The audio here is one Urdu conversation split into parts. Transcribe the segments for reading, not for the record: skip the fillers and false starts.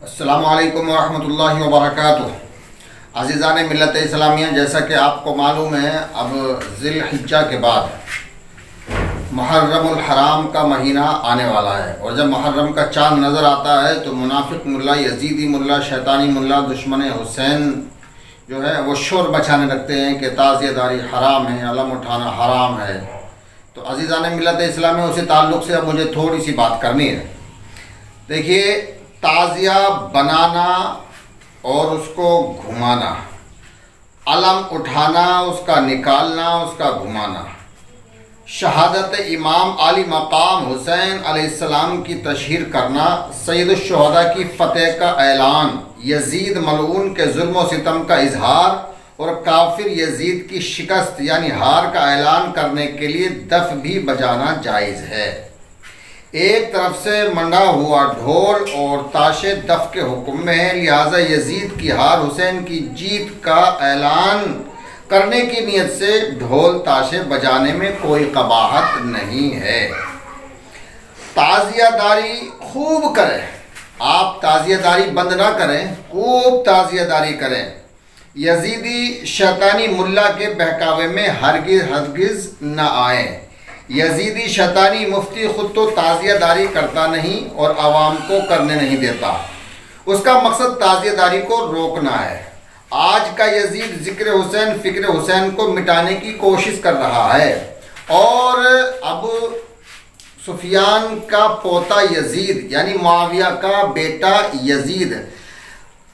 السلام علیکم ورحمۃ اللہ وبرکاتہ۔ عزیزان ملت اسلامیہ، جیسا کہ آپ کو معلوم ہے اب ذی الحجہ کے بعد محرم الحرام کا مہینہ آنے والا ہے، اور جب محرم کا چاند نظر آتا ہے تو منافق ملا، یزیدی ملا، شیطانی ملا، دشمن حسین جو ہے وہ شور مچانے لگتے ہیں کہ تعزیہ داری حرام ہے، علم اٹھانا حرام ہے۔ تو عزیزان ملت اسلامیہ، اسی تعلق سے اب مجھے تھوڑی سی بات کرنی ہے۔ دیکھیے، تعزیہ بنانا اور اس کو گھمانا، علم اٹھانا، اس کا نکالنا، اس کا گھمانا، شہادت امام علی مقام حسین علیہ السلام کی تشہیر کرنا، سید الشہداء کی فتح کا اعلان، یزید ملعون کے ظلم و ستم کا اظہار اور کافر یزید کی شکست یعنی ہار کا اعلان کرنے کے لیے دف بھی بجانا جائز ہے۔ ایک طرف سے منڈا ہوا ڈھول اور تاشے دف کے حکم میں ہے، لہٰذا یزید کی ہار، حسین کی جیت کا اعلان کرنے کی نیت سے ڈھول تاشے بجانے میں کوئی قباحت نہیں ہے۔ تعزیہ داری خوب کریں، آپ تعزیہ داری بند نہ کریں، خوب تعزیہ داری کریں۔ یزیدی شیطانی ملا کے بہکاوے میں ہرگز نہ آئیں۔ یزیدی شیطانی مفتی خود تو تعزیہ داری کرتا نہیں اور عوام کو کرنے نہیں دیتا، اس کا مقصد تعزیہ داری کو روکنا ہے۔ آج کا یزید ذکر حسین، فکر حسین کو مٹانے کی کوشش کر رہا ہے، اور اب سفیان کا پوتا یزید یعنی معاویہ کا بیٹا یزید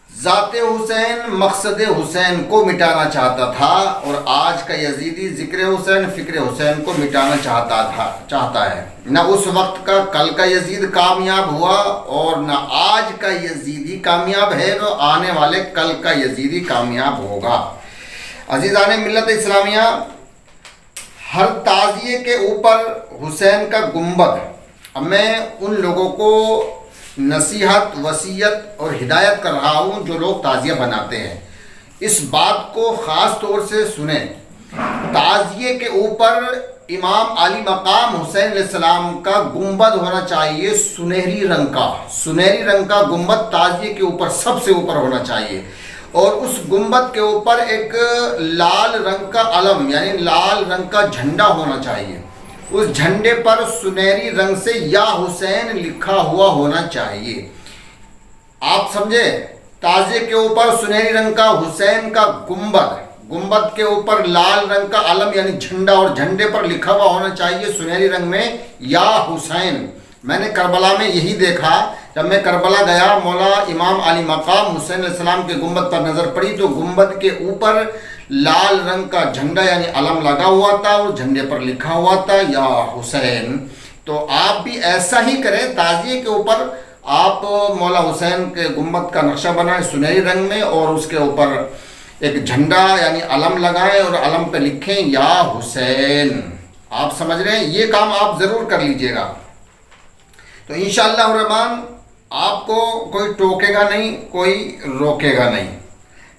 ذات حسین، مقصد حسین کو مٹانا چاہتا تھا، اور آج کا یزیدی ذکر حسین، فکر حسین کو مٹانا چاہتا ہے۔ نہ اس وقت کا کل کا یزید کامیاب ہوا اور نہ آج کا یزیدی کامیاب ہے، تو آنے والے کل کا یزیدی کامیاب ہوگا۔ عزیزان ملت اسلامیہ، ہر تعزیے کے اوپر حسین کا گنبد، اب میں ان لوگوں کو نصیحت، وصیت اور ہدایت کر رہا ہوں جو لوگ تعزیہ بناتے ہیں، اس بات کو خاص طور سے سنیں۔ تعزیے کے اوپر امام علی مقام حسین علیہ السلام کا گنبد ہونا چاہیے، سنہری رنگ کا گنبد تعزیے کے اوپر سب سے اوپر ہونا چاہیے، اور اس گنبد کے اوپر ایک لال رنگ کا علم یعنی لال رنگ کا جھنڈا ہونا چاہیے، اس جھنڈے پر سنہری رنگ سے یا حسین لکھا ہوا ہونا چاہیے۔ آپ سمجھے؟ تعزیے کے اوپر سنہری رنگ کا حسین کا گنبد کے اوپر لال رنگ کا علم یعنی جھنڈا، اور جھنڈے پر لکھا ہوا ہونا چاہیے سنہری رنگ میں یا حسین۔ میں نے کربلا میں یہی دیکھا، جب میں کربلا گیا، مولا امام علی مقام حسین علیہ السلام کے گنبد پر نظر پڑی تو گنبد کے اوپر لال رنگ کا جھنڈا یعنی علم لگا ہوا تھا، اور جھنڈے پر لکھا ہوا تھا یا حسین۔ تو آپ بھی ایسا ہی کریں، تعزیے کے اوپر آپ مولا حسین کے گنبد کا نقشہ بنائیں سنہری رنگ میں، اور اس کے اوپر ایک جھنڈا یعنی علم لگائیں اور علم پہ لکھیں یا حسین۔ آپ سمجھ رہے ہیں؟ یہ کام آپ ضرور کر لیجئے گا، تو انشاءاللہ الرحمن آپ کو کوئی ٹوکے گا نہیں، کوئی روکے گا نہیں۔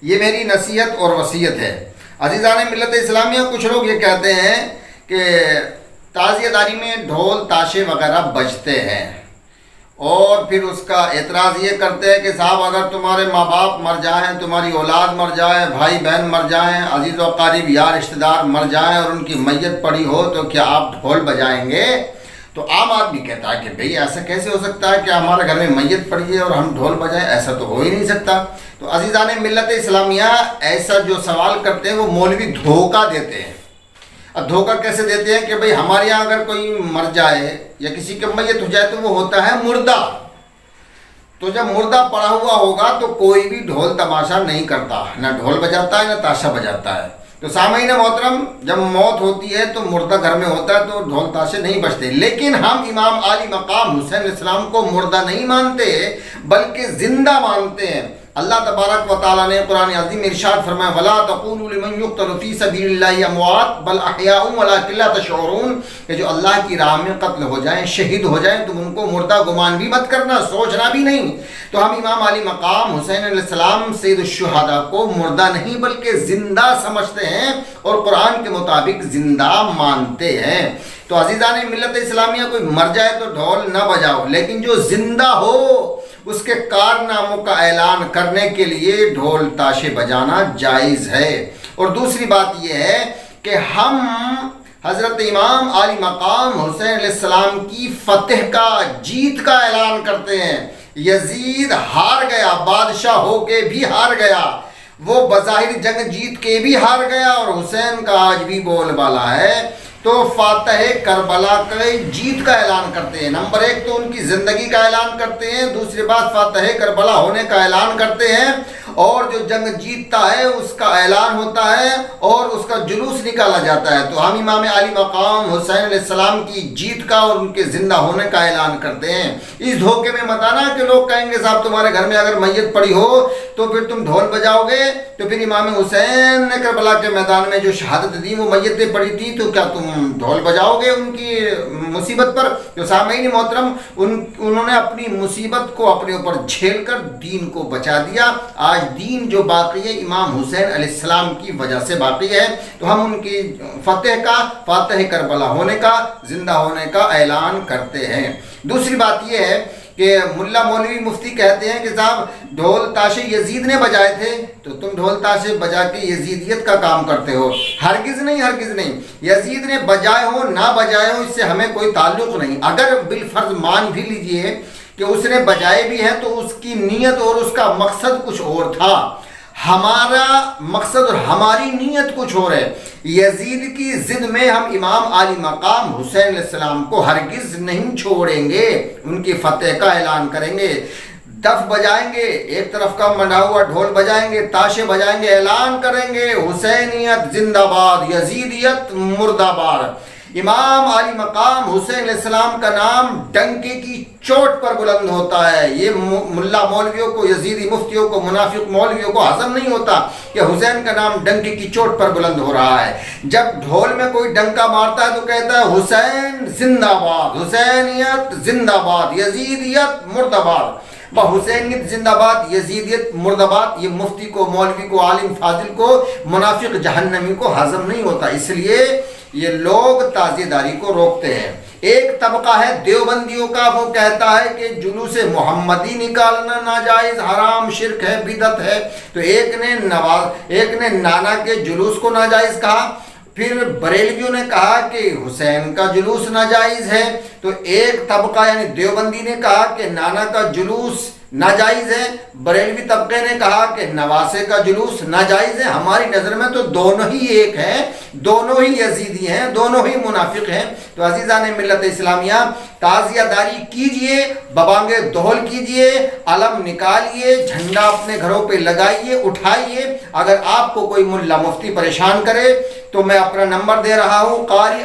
یہ میری نصیحت اور وصیت ہے۔ عزیزان ملت اسلامیہ، کچھ لوگ یہ کہتے ہیں کہ تعزیہ داری میں ڈھول تاشے وغیرہ بجتے ہیں، اور پھر اس کا اعتراض یہ کرتے ہیں کہ صاحب اگر تمہارے ماں باپ مر جائیں، تمہاری اولاد مر جائے، بھائی بہن مر جائیں، عزیز و اقارب یار رشتہ دار مر جائیں اور ان کی میت پڑی ہو تو کیا آپ ڈھول بجائیں گے؟ تو عام آدمی کہتا ہے کہ بھئی ایسا کیسے ہو سکتا ہے کہ ہمارے گھر میں میت پڑی ہے اور ہم ڈھول بجائیں؟ ایسا تو ہو ہی نہیں سکتا۔ تو عزیزان ملت اسلامیہ، ایسا جو سوال کرتے ہیں وہ مولوی دھوکہ دیتے ہیں۔ اب دھوکہ کیسے دیتے ہیں کہ بھئی ہمارے یہاں اگر کوئی مر جائے یا کسی کے میت ہو جائے تو وہ ہوتا ہے مردہ، تو جب مردہ پڑا ہوا ہوگا تو کوئی بھی ڈھول تماشا نہیں کرتا، نہ ڈھول بجاتا ہے نہ تاشا بجاتا ہے۔ تو سامعین محترم، جب موت ہوتی ہے تو مردہ گھر میں ہوتا ہے تو ڈھول تاشے نہیں بجتے، لیکن ہم امام علی مقام حسین علیہ السلام کو مردہ نہیں مانتے بلکہ زندہ مانتے ہیں۔ اللہ تبارک و تعالیٰ نے قرآن عظیم ارشاد فرمایا، وَلَا تَقُولُوا لِمَنْ يُقْتَلُ فِي سَبِيلِ اللَّهِ أَمْوَاتٌ بَلْ أَحْيَاءٌ وَلَٰكِن لَّا تَشْعُرُونَ، کہ جو اللہ کی راہ میں قتل ہو جائیں، شہید ہو جائیں، تم ان کو مردہ گمان بھی مت کرنا، سوچنا بھی نہیں۔ تو ہم امام علی مقام حسین علیہ السلام سید الشہداء کو مردہ نہیں بلکہ زندہ سمجھتے ہیں، اور قرآن کے مطابق زندہ مانتے ہیں۔ تو عزیزان ملت اسلامیہ، کوئی مر جائے تو ڈھول نہ بجاؤ، لیکن جو زندہ ہو اس کے کارناموں کا اعلان کرنے کے لیے ڈھول تاشے بجانا جائز ہے۔ اور دوسری بات یہ ہے کہ ہم حضرت امام عالی مقام حسین علیہ السلام کی فتح کا، جیت کا اعلان کرتے ہیں۔ یزید ہار گیا، بادشاہ ہو کے بھی ہار گیا، وہ بظاہر جنگ جیت کے بھی ہار گیا، اور حسین کا آج بھی بول بالا ہے۔ تو فاتح کربلا کے جیت کا اعلان کرتے ہیں۔ نمبر ایک تو ان کی زندگی کا اعلان کرتے ہیں، دوسری بات فاتح کربلا ہونے کا اعلان کرتے ہیں، اور جو جنگ جیتتا ہے اس کا اعلان ہوتا ہے اور اس کا جلوس نکالا جاتا ہے۔ تو ہم امام علی مقام حسین علیہ السلام کی جیت کا اور ان کے زندہ ہونے کا اعلان کرتے ہیں۔ اس دھوکے میں مت آنا کہ لوگ کہیں گے صاحب تمہارے گھر میں اگر میت پڑی ہو تو پھر تم ڈھول بجاؤ گے، تو پھر امام حسین نے کربلا کے میدان میں جو شہادت دی وہ میتیں پڑی تھی، تو کیا تم ڈھول بجاؤ گے ان کی مصیبت پر؟ تو سامعین محترم، انہوں نے اپنی مصیبت کو اپنے اوپر جھیل کر دین کو بچا دیا۔ آج دین جو باقی ہے امام حسین علیہ السلام کی وجہ سے باقی ہے۔ تو ہم ان کی فتح کا، فاتح کربلا ہونے کا، زندہ ہونے کا اعلان کرتے ہیں۔ دوسری بات یہ ہے کہ ملا مولوی مفتی کہتے ہیں کہ صاحب ڈھول تاشے یزید نے بجائے تھے، تو تم ڈھول تاشے بجا کے یزیدیت کا کام کرتے ہو۔ ہرگز نہیں، ہرگز نہیں، یزید نے بجائے ہو نہ بجائے ہو اس سے ہمیں کوئی تعلق نہیں۔ اگر بالفرض مان بھی لیجئے کہ اس نے بجائے بھی ہیں تو اس کی نیت اور اس کا مقصد کچھ اور تھا، ہمارا مقصد اور ہماری نیت کچھ اور ہے۔ یزید کی ضد میں ہم امام عالی مقام حسین علیہ السلام کو ہرگز نہیں چھوڑیں گے، ان کی فتح کا اعلان کریں گے، دف بجائیں گے، ایک طرف کا منڈا ہوا ڈھول بجائیں گے، تاشے بجائیں گے، اعلان کریں گے حسینیت زندہ باد، یزیدیت مردہ باد۔ امام علی مقام حسین علیہ السلام کا نام ڈنکے کی چوٹ پر بلند ہوتا ہے۔ یہ ملا مولویوں کو، یزیدی مفتیوں کو، منافق مولویوں کو ہضم نہیں ہوتا کہ حسین کا نام ڈنکے کی چوٹ پر بلند ہو رہا ہے۔ جب ڈھول میں کوئی ڈنکا مارتا ہے تو کہتا ہے حسین زندہ باد، حسینیت زندہ باد، یزیدیت مردہ باد۔ وہ حسینیت زندہ باد، یزیدیت مردہ باد، یہ مفتی کو، مولوی کو، عالم فاضل کو، منافق جہنمی کو ہضم نہیں ہوتا۔ اس لیے یہ لوگ تازی داری کو روکتے ہیں۔ ایک طبقہ ہے دیوبندیوں کا، وہ کہتا ہے کہ جلوس محمدی نکالنا ناجائز، حرام، شرک ہے، بدعت ہے۔ تو ایک نے نانا کے جلوس کو ناجائز کہا، پھر بریلویوں نے کہا کہ حسین کا جلوس ناجائز ہے، تو ایک طبقہ یعنی دیوبندی نے کہا کہ نانا کا جلوس ناجائز ہے، بریلوی طبقے نے کہا کہ نواسے کا جلوس ناجائز ہے۔ ہماری نظر میں تو دونوں ہی ایک ہیں، دونوں ہی یزیدی ہیں، دونوں ہی منافق ہیں۔ تو عزیزان ملت اسلامیہ، تعزیہ داری کیجئے، ببانگے دہل کیجئے، علم نکالیے، جھنڈا اپنے گھروں پہ لگائیے، اٹھائیے۔ اگر آپ کو کوئی ملا مفتی پریشان کرے تو میں اپنا نمبر دے رہا ہوں، قاری